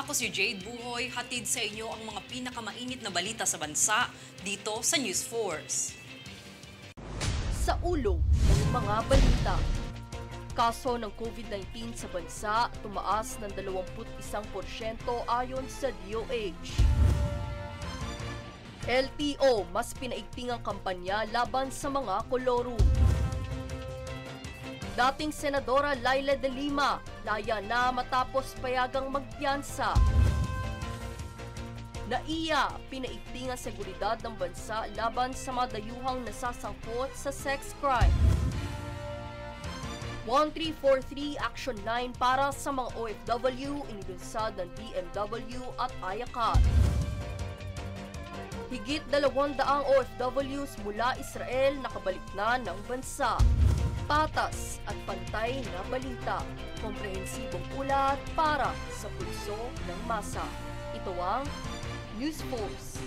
Ako si Jade Buhoy, hatid sa inyo ang mga pinakamainit na balita sa bansa dito sa News Force. Sa ulo ng mga balita. Kaso ng COVID-19 sa bansa tumaas ng 21% ayon sa DOH. LTO mas pinaigting ang kampanya laban sa mga kolorum. Dating Senadora Laila de Lima, laya na matapos payagang magpiyansa. NAIA, pinaigting ang seguridad ng bansa laban sa mga dayuhang nasasangkot sa sex crime. 1343 Action 9 para sa mga OFW inilunsad ng DMW at AYACAT. Higit 200 OFWs mula Israel nakabalik na ng bansa. Patas at pantay na balita, komprehensibong ulat para sa pulso ng masa. Ito ang News Force.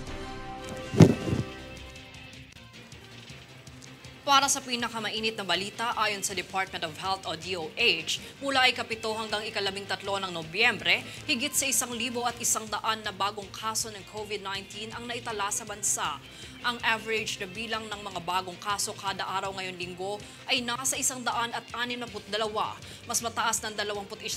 Para sa pinakamainit na balita, ayon sa Department of Health o DOH, mula ika-7 hanggang ika-13 ng Nobyembre, higit sa 1,100 na bagong kaso ng COVID-19 ang naitala sa bansa. Ang average na bilang ng mga bagong kaso kada araw ngayong linggo ay nasa 162, mas mataas ng 21%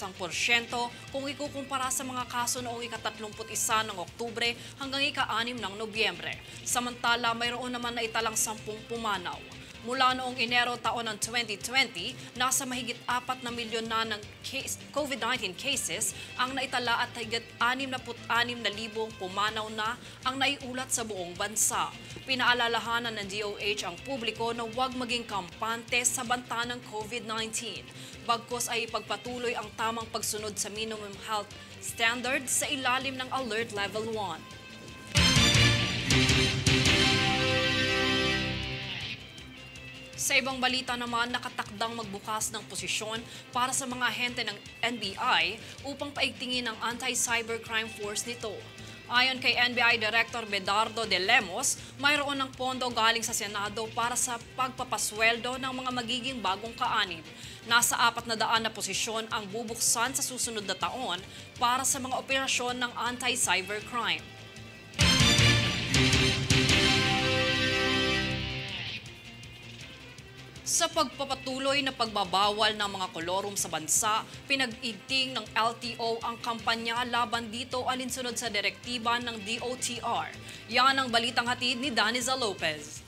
kung ikukumpara sa mga kaso noong ika-31 ng Oktubre hanggang ika-6 ng Nobyembre. Samantala, mayroon naman na italang 10 pumanaw. Mula noong Enero taon ng 2020, nasa mahigit 4 na milyon na ng COVID-19 cases ang naitala at higit 66,000 pumanaw na ang naiulat sa buong bansa. Pinaalalahanan ng DOH ang publiko na huwag maging kampante sa banta ng COVID-19. Bagkus ay ipagpatuloy ang tamang pagsunod sa minimum health standards sa ilalim ng Alert Level 1. Sa ibang balita naman, nakatakdang magbukas ng posisyon para sa mga ahente ng NBI upang paigtingin ang anti-cybercrime force nito. Ayon kay NBI Director Bedardo de Lemos, mayroon ng pondo galing sa Senado para sa pagpapasweldo ng mga magiging bagong kaanib. Nasa 400 na posisyon ang bubuksan sa susunod na taon para sa mga operasyon ng anti-cybercrime. Sa pagpapatuloy na pagbabawal ng mga kolorum sa bansa, pinag-igting ng LTO ang kampanya laban dito alinsunod sa direktiba ng DOTR. Yan ang balitang hatid ni Daniza Lopez.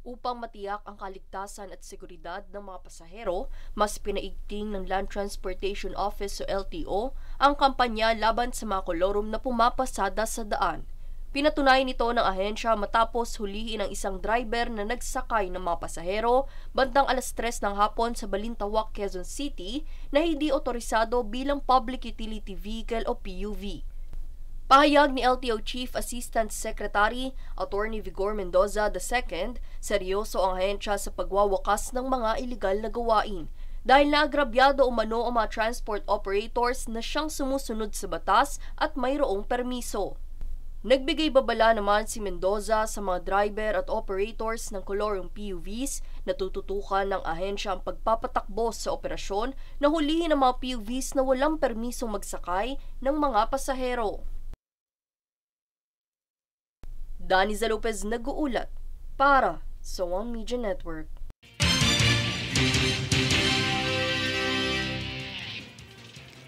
Upang matiyak ang kaligtasan at seguridad ng mga pasahero, mas pinaigting ng Land Transportation Office o LTO ang kampanya laban sa mga kolorum na pumapasada sa daan. Pinatunayan ito ng ahensya matapos hulihin ang isang driver na nagsakay ng mga pasahero bandang 3:00 ng hapon sa Balintawak, Quezon City na hindi otorisado bilang Public Utility Vehicle o PUV. Pahayag ni LTO Chief Assistant Secretary Attorney Vigor Mendoza II, seryoso ang ahensya sa pagwawakas ng mga iligal na gawain dahil naagrabyado umano ang mga transport operators na siyang sumusunod sa batas at mayroong permiso. Nagbigay babala naman si Mendoza sa mga driver at operators ng kolorum PUVs na tututukan ng ahensya ang pagpapatakbo sa operasyon na hulihin ang mga PUVs na walang permisong magsakay ng mga pasahero. Daniza Lopez nag-uulat para sa One Media Network.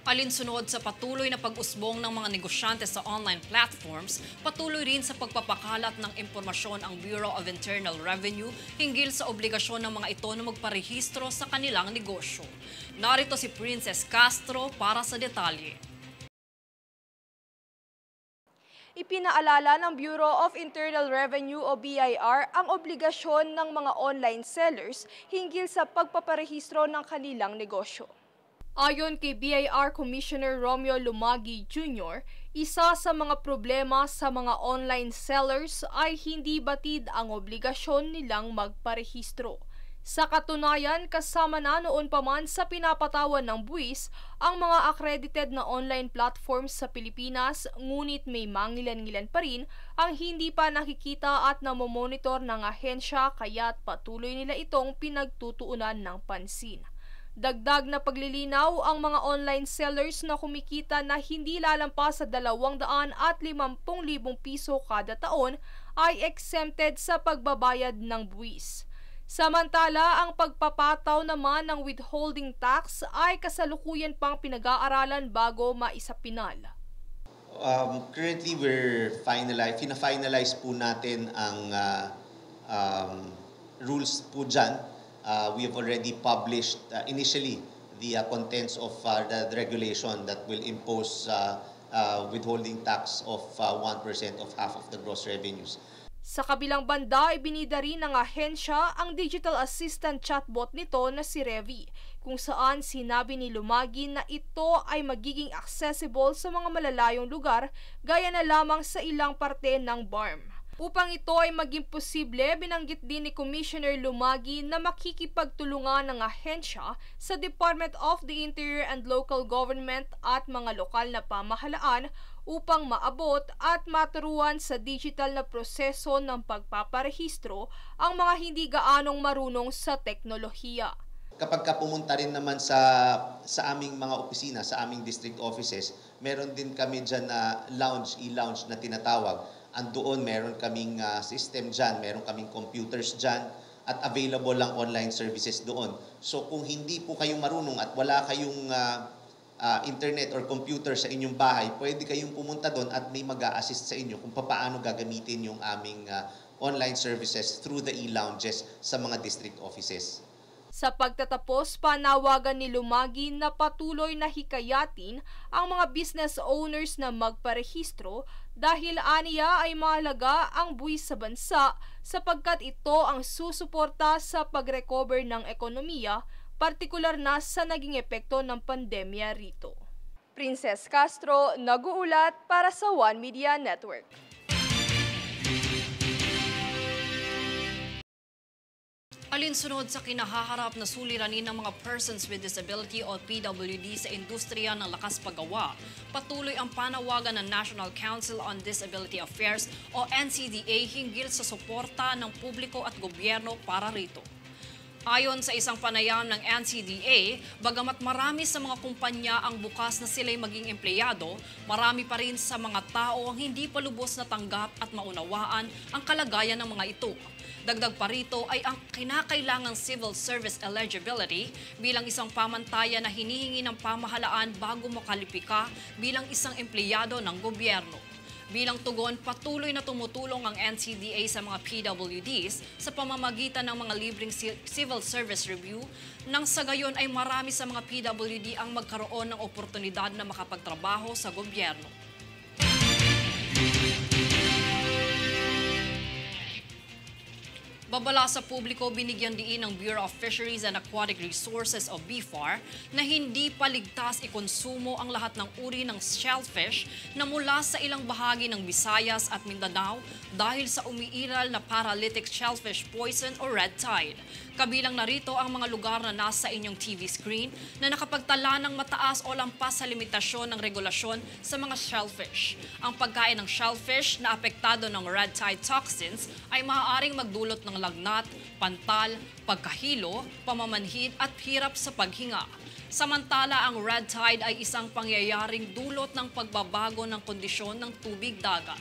Alinsunod sa patuloy na pag-usbong ng mga negosyante sa online platforms, patuloy rin sa pagpapakalat ng impormasyon ang Bureau of Internal Revenue hinggil sa obligasyon ng mga ito na magparehistro sa kanilang negosyo. Narito si Princess Castro para sa detalye. Ipinaalala ng Bureau of Internal Revenue o BIR ang obligasyon ng mga online sellers hinggil sa pagpaparehistro ng kanilang negosyo. Ayon kay BIR Commissioner Romeo Lumagi Jr., isa sa mga problema sa mga online sellers ay hindi batid ang obligasyon nilang magparehistro. Sa katunayan, kasama na noon pa man sa pinapatawan ng buwis ang mga accredited na online platforms sa Pilipinas, ngunit may mangilan-ngilan pa rin ang hindi pa nakikita at namomonitor ng ahensya kaya't patuloy nila itong pinagtutuunan ng pansin. Dagdag na paglilinaw ang mga online sellers na kumikita na hindi lalampas sa 250,000 piso kada taon ay exempted sa pagbabayad ng buwis. Samantala, ang pagpapataw naman ng withholding tax ay kasalukuyan pang pinag-aaralan bago maisapinal. Currently, we're finalize po natin ang rules po dyan. We have already published initially the contents of the regulation that will impose withholding tax of 1% of half of the gross revenues. Sa kabilang banda, ibinida rin ng ahensya ang digital assistant chatbot nito na si Revi, kung saan sinabi ni Lumagi na ito ay magiging accessible sa mga malalayong lugar gaya na lamang sa ilang parte ng BARM. Upang ito ay maging posible, binanggit din ni Commissioner Lumagi na makikipagtulungan ng ahensya sa Department of the Interior and Local Government at mga lokal na pamahalaan upang maabot at maturuan sa digital na proseso ng pagpaparehistro ang mga hindi gaanong marunong sa teknolohiya. Kapag pumunta rin naman sa aming mga opisina, sa aming district offices, meron din kami dyan na e-lounge na tinatawag. Andoon meron kaming system dyan, meron kaming computers dyan, at available lang online services doon. So kung hindi po kayong marunong at wala kayong internet or computer sa inyong bahay, pwede kayong pumunta doon at may mag-a-assist sa inyo kung paano gagamitin yung aming online services through the e-lounges sa mga district offices. Sa pagtatapos, panawagan ni Lumagi na patuloy na hikayatin ang mga business owners na magparehistro dahil aniya ay mahalaga ang buwis sa bansa sapagkat ito ang susuporta sa pag-recover ng ekonomiya, partikular na sa naging epekto ng pandemya rito. Princess Castro, nag-uulat para sa One Media Network. Alinsunod sa kinahaharap na suliranin ng mga persons with disability o PWD sa industriya ng lakas paggawa, patuloy ang panawagan ng National Council on Disability Affairs o NCDA hinggil sa suporta ng publiko at gobyerno para rito. Ayon sa isang panayam ng NCDA, bagamat marami sa mga kumpanya ang bukas na sila'y maging empleyado, marami pa rin sa mga tao ang hindi pa lubos na tanggap at maunawaan ang kalagayan ng mga ito. Dagdag pa rito ay ang kinakailangang civil service eligibility bilang isang pamantayan na hinihingi ng pamahalaan bago makalipika bilang isang empleyado ng gobyerno. Bilang tugon, patuloy na tumutulong ang NCDA sa mga PWDs sa pamamagitan ng mga libreng civil service review nang sa gayon ay marami sa mga PWD ang magkaroon ng oportunidad na makapagtrabaho sa gobyerno. Babala sa publiko, binigyan diin ng Bureau of Fisheries and Aquatic Resources o BFAR na hindi pa ligtas ikonsumo ang lahat ng uri ng shellfish na mula sa ilang bahagi ng Visayas at Mindanao dahil sa umiiral na paralytic shellfish poison o red tide. Kabilang narito ang mga lugar na nasa inyong TV screen na nakapagtala ng mataas o lampas sa limitasyon ng regulasyon sa mga shellfish. Ang pagkain ng shellfish na apektado ng red tide toxins ay maaaring magdulot ng lagnat, pantal, pagkahilo, pamamanhid at hirap sa paghinga. Samantala, ang red tide ay isang pangyayaring dulot ng pagbabago ng kondisyon ng tubig dagat.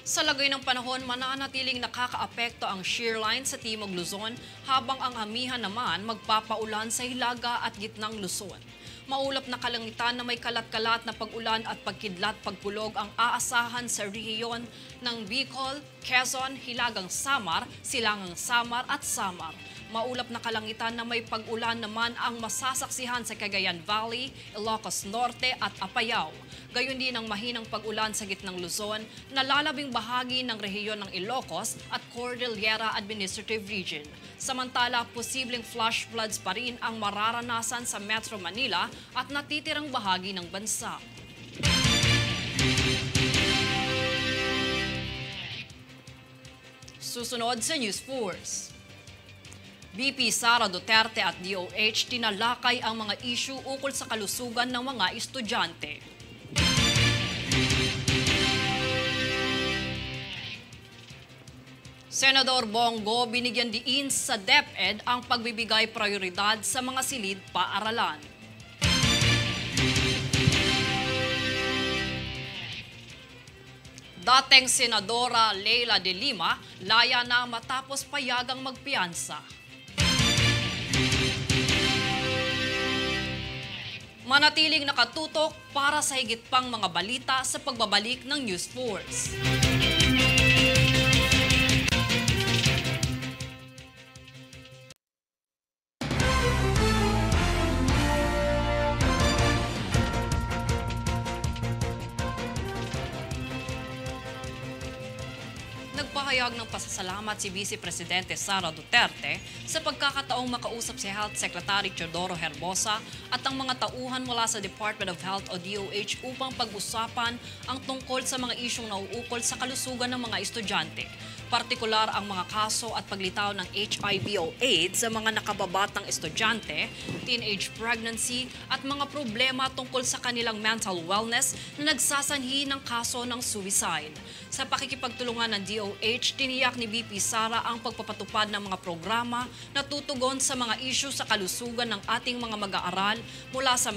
Sa lagay ng panahon, mananatiling nakakaapekto ang shear line sa Timog Luzon habang ang amihan naman magpapaulan sa Hilaga at Gitnang Luzon. Maulap na kalangitan na may kalat-kalat na pag-ulan at pagkidlat-pagkulog ang aasahan sa rehiyon ng Bicol, Quezon, Hilagang Samar, Silangang Samar at Samar. Maulap na kalangitan na may pag-ulan naman ang masasaksihan sa Cagayan Valley, Ilocos Norte at Apayao. Gayon din ang mahinang pag-ulan sa Gitnang Luzon na lalabing bahagi ng rehiyon ng Ilocos at Cordillera Administrative Region. Samantala, posibleng flash floods pa rin ang mararanasan sa Metro Manila at natitirang bahagi ng bansa. Susunod sa News Force. BP Sara Duterte at DOH tinalakay ang mga issue ukol sa kalusugan ng mga estudyante. Senador Bongo binigyan diin sa DepEd ang pagbibigay prioridad sa mga silid paaralan. Dating Senadora Leila de Lima laya na matapos payagang magpiyansa. Manatiling nakatutok para sa higit pang mga balita sa pagbabalik ng News Force. Nagpahayag ng pasasalamat si Vice Presidente Sara Duterte sa pagkakataong makausap si Health Secretary Teodoro Herbosa at ang mga tauhan mula sa Department of Health o DOH upang pag-usapan ang tungkol sa mga isyong nauukol sa kalusugan ng mga estudyante. Partikular ang mga kaso at paglitaw ng HIV o AIDS sa mga nakababatang estudyante, teenage pregnancy at mga problema tungkol sa kanilang mental wellness na nagsasanhi ng kaso ng suicide. Sa pakikipagtulungan ng DOH, tiniyak ni VP Sara ang pagpapatupad ng mga programa na tutugon sa mga isyu sa kalusugan ng ating mga mag-aaral mula sa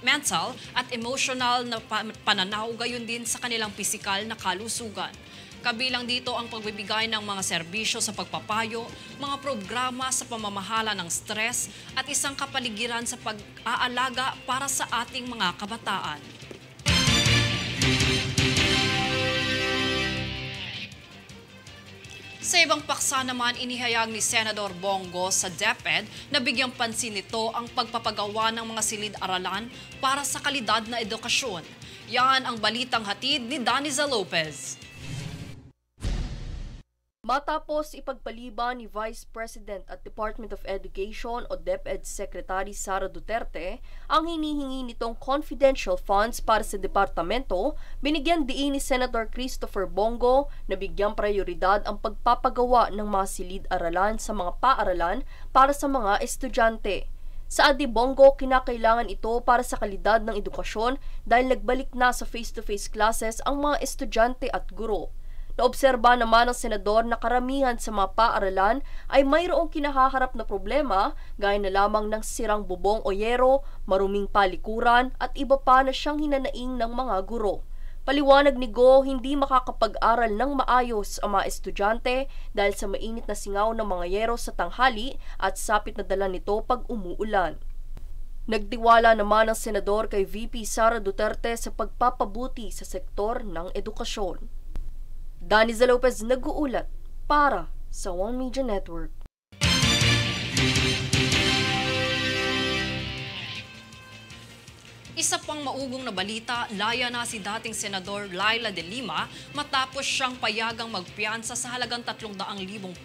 mental at emotional na pananaw gayon din sa kanilang pisikal na kalusugan. Kabilang dito ang pagbibigay ng mga serbisyo sa pagpapayo, mga programa sa pamamahala ng stress at isang kapaligiran sa pag-aalaga para sa ating mga kabataan. Sa ibang paksa naman, inihayag ni Senador Bongo sa DepEd na bigyang pansin nito ang pagpapagawa ng mga silid-aralan para sa kalidad na edukasyon. Yan ang balitang hatid ni Daniza Lopez. Matapos ipagpaliban ni Vice President at Department of Education o DepEd Secretary Sara Duterte ang hinihingi nitong confidential funds para sa departamento, binigyan diin ni Senator Christopher Bongo na bigyang prioridad ang pagpapagawa ng mga silid-aralan sa mga paaralan para sa mga estudyante. Sa Adi Bongo, kinakailangan ito para sa kalidad ng edukasyon dahil nagbalik na sa face-to-face classes ang mga estudyante at guro. Naobserba naman ng senador na karamihan sa mga paaralan ay mayroong kinahaharap na problema gaya na lamang ng sirang bubong o yero, maruming palikuran at iba pa na siyang hinanaing ng mga guro. Paliwanag ni Go, hindi makakapag-aral ng maayos ang mga estudyante dahil sa mainit na singaw ng mga yero sa tanghali at sapit na dala nito pag umuulan. Nagtiwala naman ang senador kay VP Sara Duterte sa pagpapabuti sa sektor ng edukasyon. Daniza Lopez nag-uulat para sa One Media Network. Isa pang maugong na balita, laya na si dating Senador Leila de Lima matapos siyang payagang magpiyansa sa halagang 300,000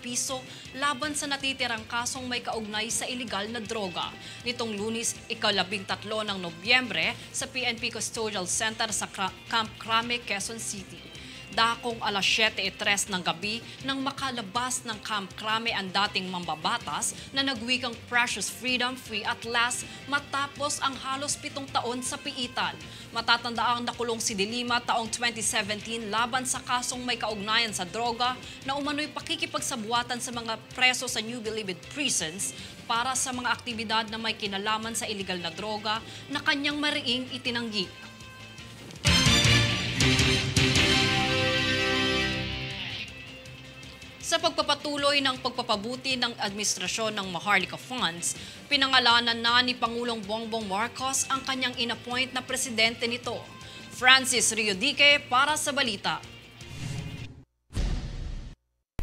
piso laban sa natitirang kasong may kaugnay sa iligal na droga. Nitong Lunes, 13 ng Nobyembre sa PNP Custodial Center sa Camp Crame, Quezon City. Dakong alas 7:03 ng gabi nang makalabas ng Camp Crame ang dating mambabatas na nagwikang Precious Freedom Free at Last matapos ang halos 7 taon sa piitan. Matatandaang nakulong si De Lima taong 2017 laban sa kasong may kaugnayan sa droga na umano'y pakikipagsabuatan sa mga preso sa New Bilibid prisons para sa mga aktibidad na may kinalaman sa iligal na droga na kanyang mariing itinanggi. Sa pagpapatuloy ng pagpapabuti ng administrasyon ng Maharlika Funds, pinangalanan na ni Pangulong Bongbong Marcos ang kanyang inappoint na presidente nito. Francis Riodique para sa balita.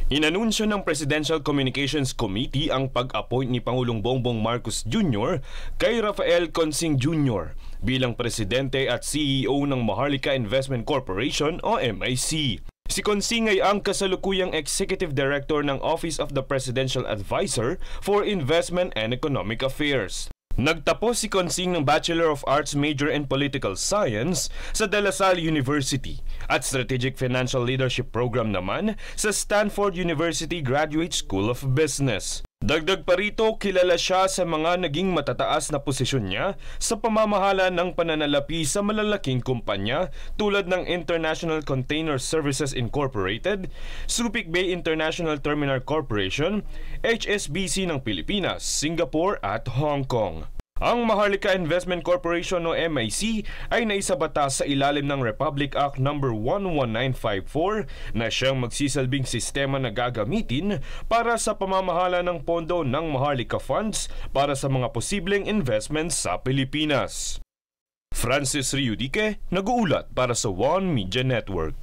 Inanunsyo ng Presidential Communications Committee ang pag-appoint ni Pangulong Bongbong Marcos Jr. kay Rafael Consing Jr. bilang presidente at CEO ng Maharlika Investment Corporation o MIC. Si Consing ay ang kasalukuyang Executive Director ng Office of the Presidential Advisor for Investment and Economic Affairs. Nagtapos si Consing ng Bachelor of Arts Major in Political Science sa De La Salle University at Strategic Financial Leadership Program naman sa Stanford University Graduate School of Business. Dagdag pa rito, kilala siya sa mga naging matataas na posisyon niya sa pamamahala ng pananalapi sa malalaking kumpanya tulad ng International Container Services Incorporated, Subic Bay International Terminal Corporation, HSBC ng Pilipinas, Singapore at Hong Kong. Ang Maharlika Investment Corporation o MIC ay naisabatas sa ilalim ng Republic Act No. 11954 na siyang magsisilbing sistema na gagamitin para sa pamamahala ng pondo ng Maharlika Funds para sa mga posibleng investments sa Pilipinas. Francis Riudique, nag-uulat para sa One Media Network.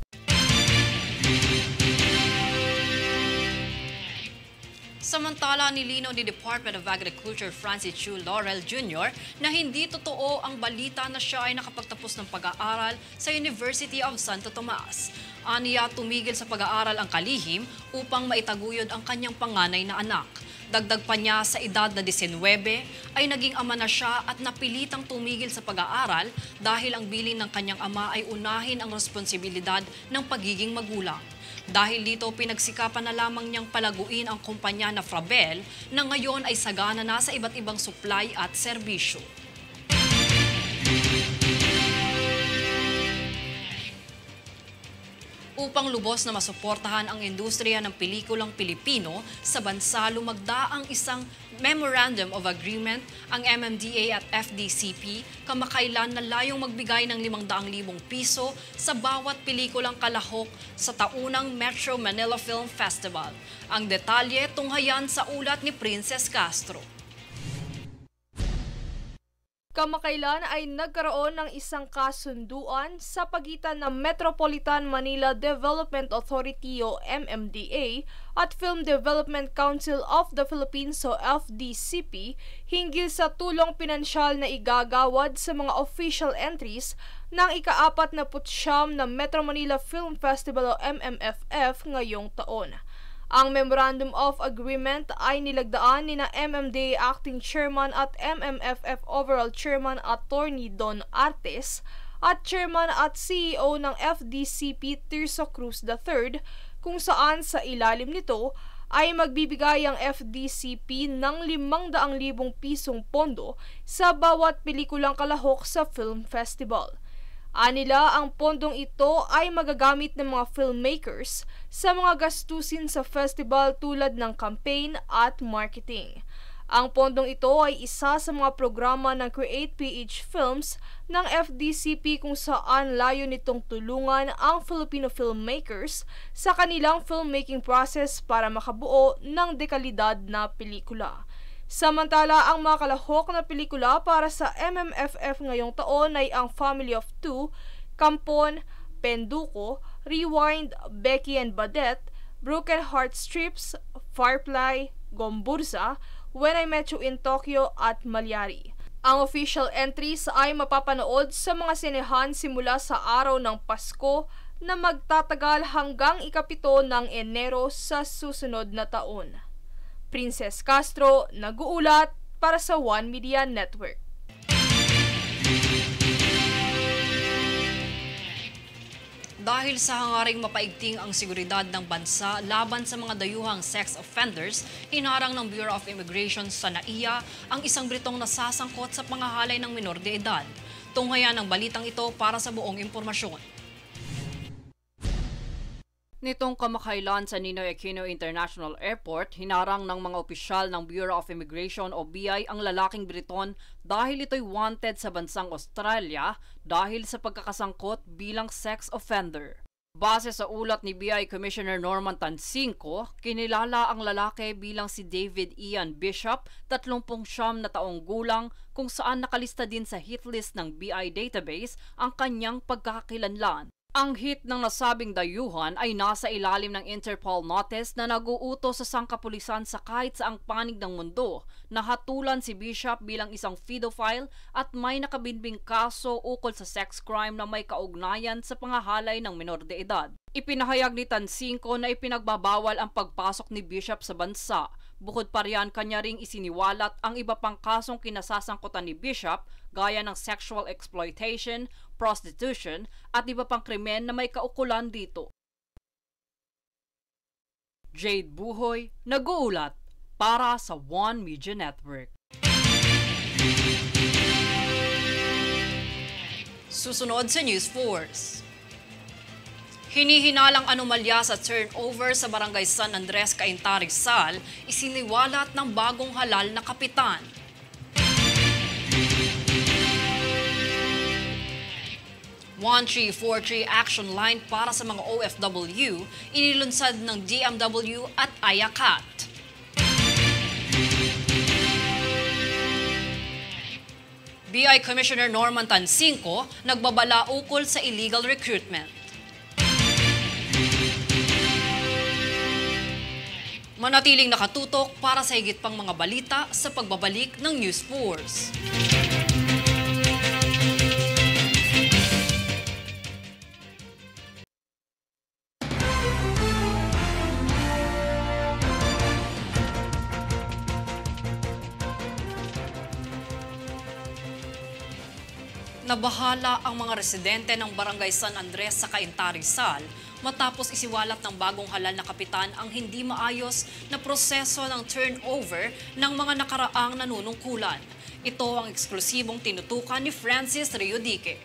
Samantala, nilinaw ni Department of Agriculture Francis Chu Laurel Jr. na hindi totoo ang balita na siya ay nakapagtapos ng pag-aaral sa University of Santo Tomas. Aniya, tumigil sa pag-aaral ang kalihim upang maitaguyod ang kanyang panganay na anak. Dagdag pa niya, sa edad na 19 ay naging ama na siya at napilitang tumigil sa pag-aaral dahil ang bilin ng kanyang ama ay unahin ang responsibilidad ng pagiging magulang. Dahil dito, pinagsikapan na lamang niyang palaguin ang kumpanya na Frabel na ngayon ay sagana na sa iba't ibang supply at serbisyo. Upang lubos na masuportahan ang industriya ng pelikulang Pilipino sa bansa, lumagda ang isang Memorandum of Agreement ang MMDA at FDCP kamakailan na layong magbigay ng 500,000 piso sa bawat pelikulang kalahok sa taunang Metro Manila Film Festival. Ang detalye tunghayan sa ulat ni Princess Castro. Kamakailan ay nagkaroon ng isang kasunduan sa pagitan ng Metropolitan Manila Development Authority o MMDA at Film Development Council of the Philippines o FDCP hinggil sa tulong pinansyal na igagawad sa mga official entries ng ika-49 na Metro Manila Film Festival o MMFF ngayong taon. Ang Memorandum of Agreement ay nilagdaan ni na MMDA Acting Chairman at MMFF Overall Chairman Attorney Don Artes at Chairman at CEO ng FDCP Tirso Cruz III, kung saan sa ilalim nito ay magbibigay ang FDCP ng 500,000 pisong pondo sa bawat pelikulang kalahok sa film festival. Anila, ang pondong ito ay magagamit ng mga filmmakers sa mga gastusin sa festival tulad ng campaign at marketing. Ang pondong ito ay isa sa mga programa ng Create PH Films ng FDCP kung saan layo nitong tulungan ang Filipino filmmakers sa kanilang filmmaking process para makabuo ng dekalidad na pelikula. Samantala, ang mga kalahok na pelikula para sa MMFF ngayong taon ay ang Family of Two, Kampon, Penduko, Rewind, Becky and Badette, Broken Heart Strips, Firefly, Gomburza, When I Met You in Tokyo at Malyari. Ang official entries ay mapapanood sa mga sinehan simula sa araw ng Pasko na magtatagal hanggang ika-7 ng Enero sa susunod na taon. Princess Castro, nag-uulat para sa One Media Network. Dahil sa hangaring mapaigting ang seguridad ng bansa laban sa mga dayuhang sex offenders, hinarang ng Bureau of Immigration sa NAIA ang isang Britong nasasangkot sa pangahalay ng minor de edad. Tunghayan ang balitang ito para sa buong impormasyon. Nitong kamakailan sa Ninoy Aquino International Airport, hinarang ng mga opisyal ng Bureau of Immigration o BI ang lalaking Briton dahil ito'y wanted sa bansang Australia dahil sa pagkakasangkot bilang sex offender. Base sa ulat ni BI Commissioner Norman Tansinko, kinilala ang lalaki bilang si David Ian Bishop, 39 na taong gulang, kung saan nakalista din sa hit list ng BI database ang kanyang pagkakakilanlan. Ang hit ng nasabing dayuhan ay nasa ilalim ng Interpol notice na nag-uutos sa sangkapulisan sa kahit saang panig ng mundo na hatulan si Bishop bilang isang pedophile at may nakabinbing kaso ukol sa sex crime na may kaugnayan sa pangahalay ng minor de edad. Ipinahayag ni Tansinko na ipinagbabawal ang pagpasok ni Bishop sa bansa. Bukod pa riyan, kanya ring isiniwalat ang iba pang kasong kinasasangkutan ni Bishop gaya ng sexual exploitation, prostitution at iba pang krimen na may kaukulan dito. Jade Buhoy, nag-uulat para sa One Media Network. Susunod sa News Force. Hinihinalang anomalya sa turnover sa Barangay San Andres, Cainta, Rizal, isiniwalat ng bagong halal na kapitan. One 343 action line para sa mga OFW, inilunsad ng DMW at Ayakat. BI Commissioner Norman Tansinco nagbabala ukol sa illegal recruitment. Manatiling nakatutok para sa higit pang mga balita sa pagbabalik ng News Force. Nabahala ang mga residente ng Barangay San Andres sa Cainta, Rizal matapos isiwalat ng bagong halal na kapitan ang hindi maayos na proseso ng turnover ng mga nakaraang nanunungkulan. Ito ang eksklusibong tinutukan ni Francis Riodique.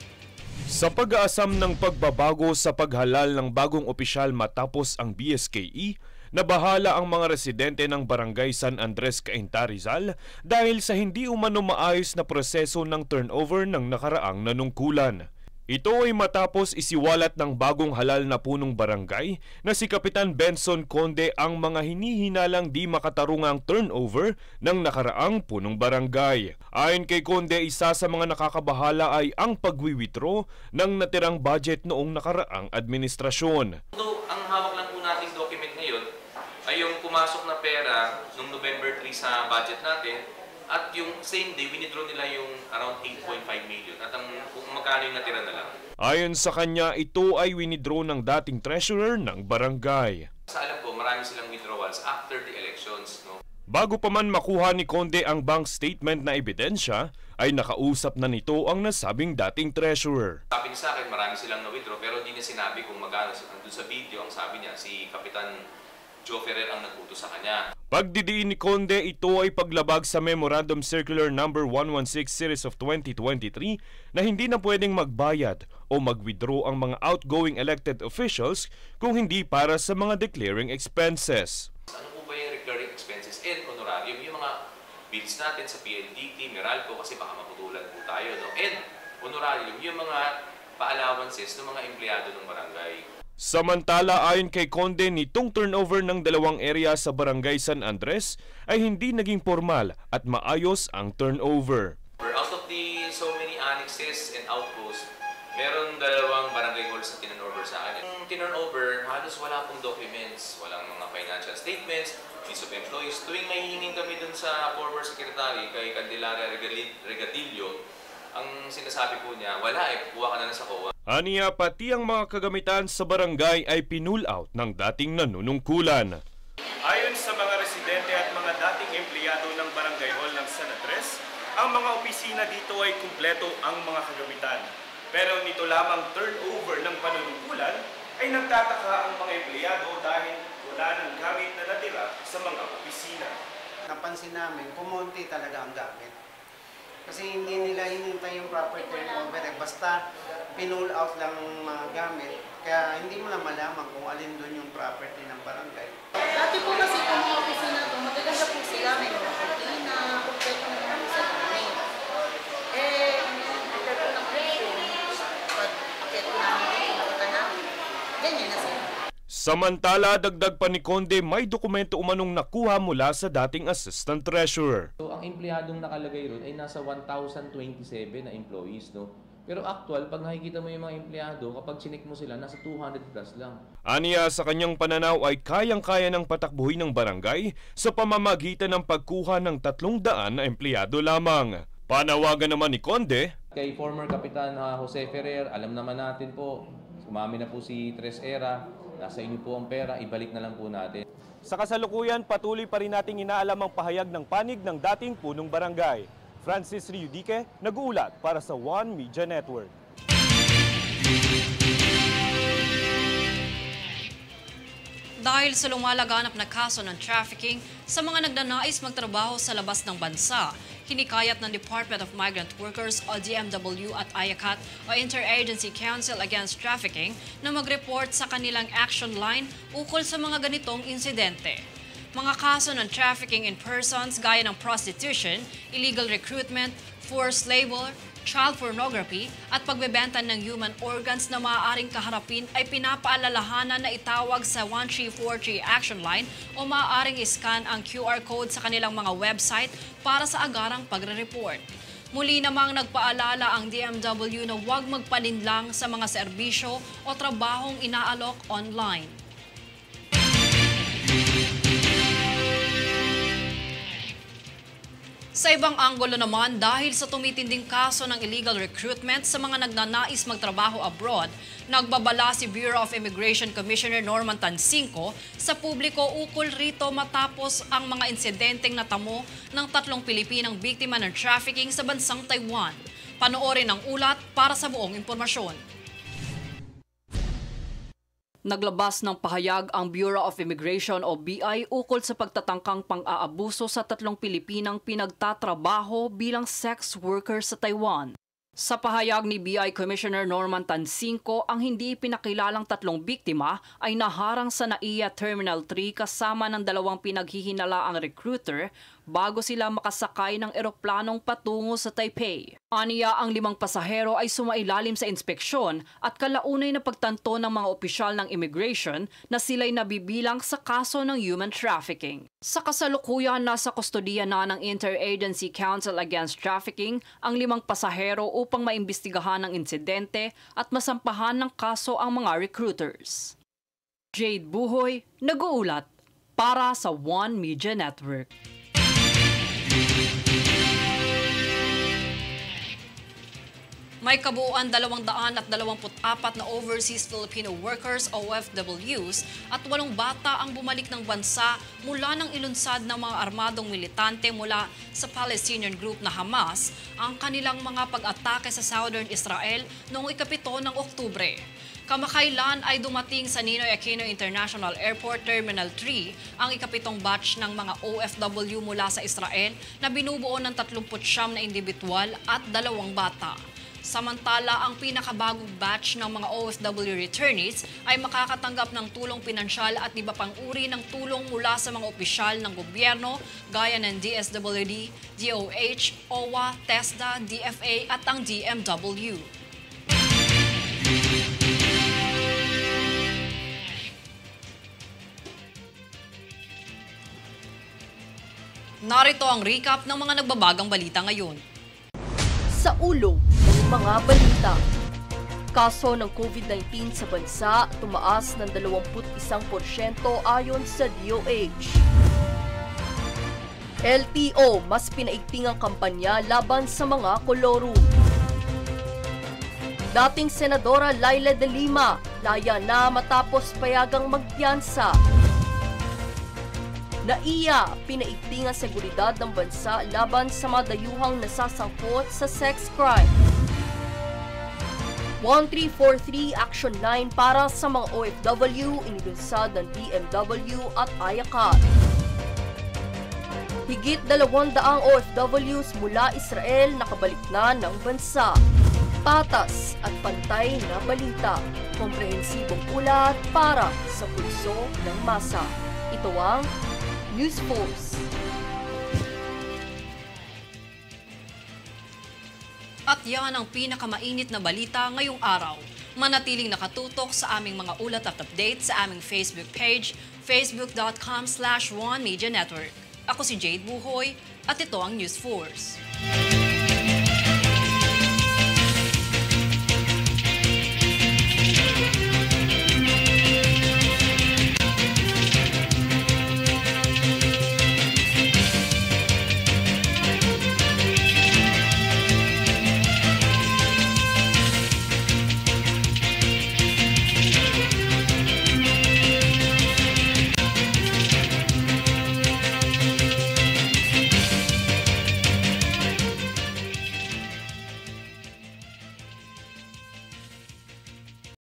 Sa pag-aasam ng pagbabago sa paghalal ng bagong opisyal matapos ang BSKE, nabahala ang mga residente ng Barangay San Andres, Cainta, Rizal dahil sa hindi umano maayos na proseso ng turnover ng nakaraang nanungkulan. Ito ay matapos isiwalat ng bagong halal na punong barangay na si Kapitan Benson Conde ang mga hinihinalang di makatarungang turnover ng nakaraang punong barangay. Ayon kay Conde, isa sa mga nakakabahala ay ang pagwiwithdraw ng natirang budget noong nakaraang administrasyon. Ang hawak lang po nating document ngayon ay yung pumasok na pera noong November 3 sa budget natin at yung same day, winidraw nila yung around 8.5 million at ang kung magkano yung natira na lang. Ayon sa kanya, ito ay winidraw ng dating treasurer ng barangay. Sa alam ko, marami silang withdrawals after the elections. No? Bago pa man makuha ni Conde ang bank statement na ebidensya, ay nakausap na nito ang nasabing dating treasurer. Sabi niya sa akin, marami silang na-withdraw pero hindi niya sinabi kung magkano. Doon sa video, ang sabi niya, si Kapitan Joe Ferrer ang nagputo sa kanya. Pagdidiin ni Conde, ito ay paglabag sa Memorandum Circular No. 116 Series of 2023 na hindi na pwedeng magbayad o mag-withdraw ang mga outgoing elected officials kung hindi para sa mga declaring expenses. Ano po ba yung recurring expenses and honorarium? Yung mga bills natin sa PLDT, Meralco, kasi baka maputulan po tayo. No? And honorarium, yung mga pa-allowances ng mga empleyado ng barangay. Samantala, ayon kay Conde, nitong turnover ng dalawang area sa Barangay San Andres ay hindi naging formal at maayos ang turnover. Out of the so many annexes and outposts, meron dalawang barangay halls na tinurnover sa akin. Yung tinurnover, halos wala pong documents, walang mga financial statements, list of employees. Tuwing may hinging kami dun sa former secretary kay Candelaria Regadillo, ang sinasabi po niya, wala kuha ka na lang sa COA. Aniya, pati ang mga kagamitan sa barangay ay pinull out ng dating nanunungkulan. Ayon sa mga residente at mga dating empleyado ng Barangay Hall ng San Andres, ang mga opisina dito ay kumpleto ang mga kagamitan. Pero nito lamang turnover ng panunungkulan ay nagtataka ang mga empleyado dahil wala ng gamit na natira sa mga opisina. Napansin namin, kumonti talaga ang gamit. Kasi hindi nila hinintay yung proper turnover. Basta pinull out lang ang mga gamit. Kaya hindi mo na malaman kung alin doon yung property ng barangay. Dati po kasi kung mga opisina ito, magaganda po sila. May mga cortina, kompleto na naman sa kami. After po ng election, pag akit po namin, nakita namin, ganyan na sila. Samantala, dagdag pa ni Conde, may dokumento umanong nakuha mula sa dating assistant treasurer. So, ang empleyadong nakalagay ron ay nasa 1,027 na employees, no? Pero actual, pag nakikita mo yung mga empleyado, kapag chinik mo sila, nasa 200 plus lang. Aniya, sa kanyang pananaw ay kayang-kaya ng patakbuhin ng barangay sa pamamagitan ng pagkuha ng 300 na empleyado lamang. Panawagan naman ni Conde, Kay former Kapitan Jose Ferrer, alam naman natin po, umami na po si Tres Era, nasa inyo po ang pera, ibalik na lang po natin. sa kasalukuyan patuloy pa rin nating inaalam ang pahayag ng panig ng dating punong barangay. Francis Riodique, nag-uulat para sa One Media Network. Dahil sa lumalaganap na kaso ng trafficking sa mga nagnanais magtrabaho sa labas ng bansa, hinikayat ng Department of Migrant Workers o DMW at IACAT o Interagency Council Against Trafficking na mag-report sa kanilang action line ukol sa mga ganitong insidente. Mga kaso ng trafficking in persons gaya ng prostitution, illegal recruitment, forced labor, child pornography at pagbebenta ng human organs na maaaring kaharapin ay pinapaalalahanan na itawag sa 1343 Action Line o maaaring iscan ang QR code sa kanilang mga website para sa agarang pagre-report. Muli namang nagpaalala ang DMW na huwag magpalinlang sa mga serbisyo o trabahong inaalok online. Sa ibang anggulo naman, dahil sa tumitinding kaso ng illegal recruitment sa mga nagnanais magtrabaho abroad, nagbabala si Bureau of Immigration Commissioner Norman Tansinco sa publiko ukol rito matapos ang mga insidenteng natamo ng 3 Pilipinang biktima ng trafficking sa bansang Taiwan. Panoorin ang ulat para sa buong impormasyon. Naglabas ng pahayag ang Bureau of Immigration o BI ukol sa pagtatangkang pang-aabuso sa 3 Pilipinang pinagtatrabaho bilang sex worker sa Taiwan. Sa pahayag ni BI Commissioner Norman Tansinco, ang hindi pinakilalang 3 biktima ay naharang sa NAIA Terminal 3 kasama ng 2 pinaghihinalaang recruiter bago sila makasakay ng eroplanong patungo sa Taipei. Aniya, ang 5 pasahero ay sumailalim sa inspeksyon at kalaunay na pagtanto ng mga opisyal ng immigration na sila'y nabibilang sa kaso ng human trafficking. Sa kasalukuyan, nasa kustodiya na ng Interagency Council Against Trafficking ang 5 pasahero upang maimbestigahan ang insidente at masampahan ng kaso ang mga recruiters. Jade Buhoy, nag-uulat para sa One Media Network. May kabuuan 224 na overseas Filipino workers o OFWs at 8 bata ang bumalik ng bansa mula ng ilunsad ng mga armadong militante mula sa Palestinian group na Hamas ang kanilang mga pag-atake sa Southern Israel noong 7 ng Oktubre. Kamakailan ay dumating sa Ninoy Aquino International Airport Terminal 3 ang 7 batch ng mga OFW mula sa Israel na binubuo ng 39 na individual at 2 bata. Samantala, ang pinakabagong batch ng mga OFW returnees ay makakatanggap ng tulong pinansyal at iba pang uri ng tulong mula sa mga opisyal ng gobyerno gaya ng DSWD, DOH, OWA, TESDA, DFA at ang DMW. Narito ang recap ng mga nagbabagang balita ngayon. Sa ulo ng mga balita. Kaso ng COVID-19 sa bansa tumaas ng 21% ayon sa DOH. LTO mas pinaigting ang kampanya laban sa mga kolorum. Dating Senadora Laila de Lima, laya na matapos payagang magpiyansa. NAIA, pinaigting ang seguridad ng bansa laban sa mga dayuhang nasasangkot sa sex crime. 1343 Action 9 para sa mga OFW inilunsad ng DMW at IACAT. Higit 200 OFWs mula Israel nakabalik na ng bansa. Patas at pantay na balita. Komprehensibong ulat para sa pulso ng masa. Ito ang News Force. At yan ang pinakamainit na balita ngayong araw. Manatiling nakatutok sa aming mga ulat at update sa aming Facebook page, facebook.com/OneMediaNetwork. Ako si Jade Buhoy at ito ang News Force.